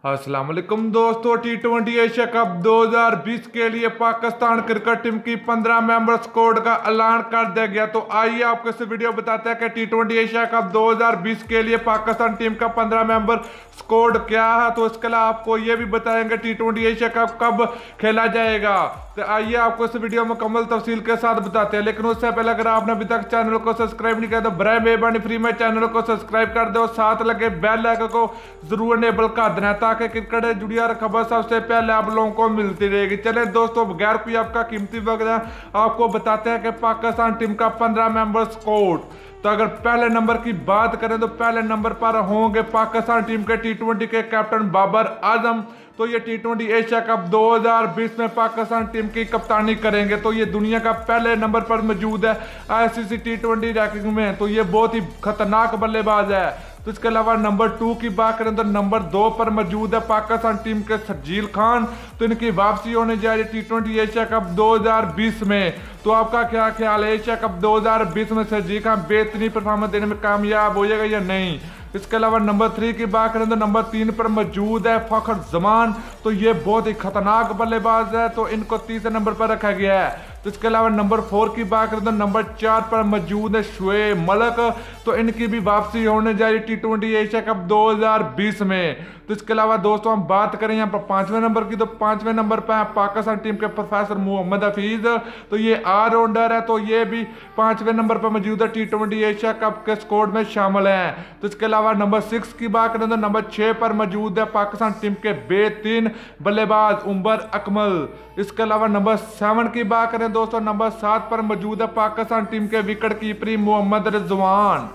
अस्सलाम वालेकुम दोस्तों, T20 एशिया कप 2020 के लिए पाकिस्तान क्रिकेट टीम की 15 मेंबर स्क्वाड का ऐलान कर दिया गया। तो आइए आपको इस वीडियो बताते हैं कि T20 एशिया कप 2020 के लिए पाकिस्तान टीम का 15 मेंबर स्क्वाड क्या है। तो इसके अलावा आपको ये भी बताएंगे T20 एशिया कप कब खेला जाएगा। तो आइए आपको इस वीडियो मुकम्मल तफसील के साथ बताते हैं, लेकिन उससे पहले अगर आपने अभी तक चैनल को सब्सक्राइब नहीं किया तो बराए मेहरबानी फ्री में चैनल को सब्सक्राइब कर दो, साथ लगे बेल आइकन को जरूर इनेबल कर देना ताकि क्रिकेट से जुड़ी हर खबर सबसे पहले आप लोगों को मिलती रहेगी। चले दोस्तों, बगैर कोई आपका कीमती वक्त आपको बताते हैं कि पाकिस्तान टीम का 15 मेंबर स्क्वाड। तो अगर पहले नंबर की बात करें तो पहले नंबर पर होंगे पाकिस्तान टीम के T20 के कैप्टन बाबर आजम। तो ये T20 एशिया कप 2020 में पाकिस्तान टीम की कप्तानी करेंगे। तो ये दुनिया का पहले नंबर पर मौजूद है ICC T20 रैंकिंग में। तो ये बहुत ही खतरनाक बल्लेबाज है। तो इसके अलावा नंबर 2 की बात करें तो नंबर 2 पर मौजूद है पाकिस्तान टीम के शर्जील खान। तो इनकी वापसी होने जा रही है T20 एशिया कप 2020 में। तो आपका क्या ख्याल है, एशिया कप 2020 में शर्जील खान बेहतरीन परफॉर्मेंस देने में कामयाब हो जाएगा या नहीं। इसके अलावा नंबर 3 की बात करें तो नंबर 3 पर मौजूद है फखर जमान। तो ये बहुत ही खतरनाक बल्लेबाज है, तो इनको तीसरे नंबर पर रखा गया है। तो इसके अलावा नंबर 4 की बात करें तो नंबर 4 पर मौजूद है शोएब मलिक। तो इनकी भी वापसी होने जा रही है T20 एशिया कप 2020 में। तो इसके अलावा दोस्तों हम बात करें यहाँ पर 5वें नंबर की, तो 5वें नंबर पर है पाकिस्तान टीम के प्रोफेसर मोहम्मद हफीज। तो ये ऑलराउंडर है, तो ये भी 5वें नंबर पर मौजूद है T20 एशिया कप के स्क्वाड में शामिल हैं। तो इसके अलावा नंबर 6 की बात करें तो नंबर 6 पर मौजूद है पाकिस्तान टीम के बेहतरीन बल्लेबाज उमर अकमल। इसके अलावा नंबर 7 की बात करें दोस्तों, नंबर 7 पर मौजूद है पाकिस्तान टीम के विकेट कीपर मोहम्मद रिजवान।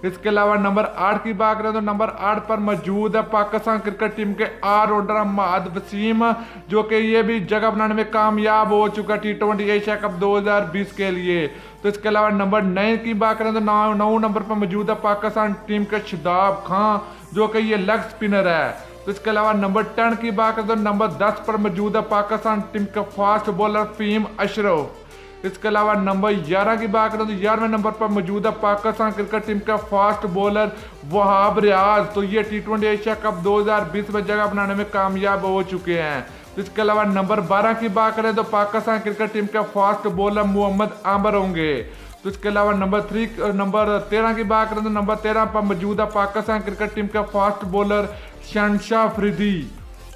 इसके अलावा नंबर 8 की बात करें तो नंबर 8 पर मौजूद है पाकिस्तान क्रिकेट टीम के ऑलराउंडर महमद वसीम, जो कि ये भी जगह बनाने में कामयाब हो चुका T20 एशिया कप 2020 के लिए। तो इसके अलावा नंबर 9 की बात करें तो 9 नंबर पर मौजूद है पाकिस्तान टीम के शादाब खान, जो कि ये लेग स्पिनर है। तो इसके अलावा नंबर 10 की बात करें तो नंबर 10 पर मौजूद है पाकिस्तान टीम का फास्ट बॉलर फहीम अशरफ। इसके अलावा नंबर 11 की बात करें तो 11वें नंबर पर मौजूद है पाकिस्तान क्रिकेट टीम का फास्ट बॉलर वहाब रियाज। तो ये T20 एशिया कप 2020 में जगह बनाने में कामयाब हो चुके हैं। तो इसके अलावा नंबर 12 की बात करें तो पाकिस्तान क्रिकेट टीम का फास्ट बॉलर मोहम्मद आमिर होंगे। तो इसके अलावा नंबर 13 की बात करें तो नंबर 13 पर मौजूद है पाकिस्तान क्रिकेट टीम का फास्ट बॉलर शहनशाह अफरीदी।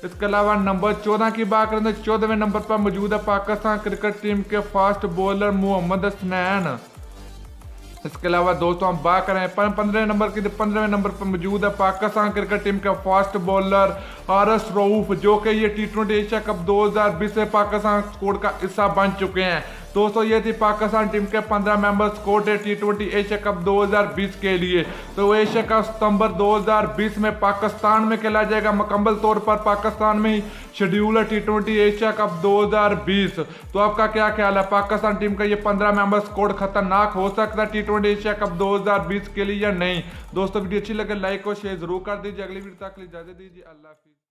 इसके अलावा नंबर 14 की बात करें तो 14वें नंबर पर मौजूद है पाकिस्तान क्रिकेट टीम के फास्ट बॉलर मोहम्मद हसनैन। इसके अलावा दोस्तों हम बात करें 15वें नंबर की, तो 15वें नंबर पर मौजूद है पाकिस्तान क्रिकेट टीम का फास्ट बॉलर आरस रऊफ, जो कि ये T20 एशिया कप 2020 में पाकिस्तान स्क्वाड का हिस्सा बन चुके हैं। दोस्तों ये थी पाकिस्तान टीम के 15 मेंबर स्क्वाड है T20 एशिया कप 2020 के लिए। तो एशिया कप सितंबर 2020 में पाकिस्तान में खेला जाएगा। मुकम्मल तौर पर पाकिस्तान में ही शेड्यूल है T20 एशिया कप 2020। तो आपका क्या ख्याल है, पाकिस्तान टीम का ये 15 मेंबर स्क्वाड खतरनाक हो सकता है T20 एशिया कप 2020 के लिए या नहीं। दोस्तों वीडियो अच्छी लगे लाइक और शेयर जरूर कर दीजिए। अगली वीडियो तक इजाजत दीजिए। अल्लाह हाफिज़।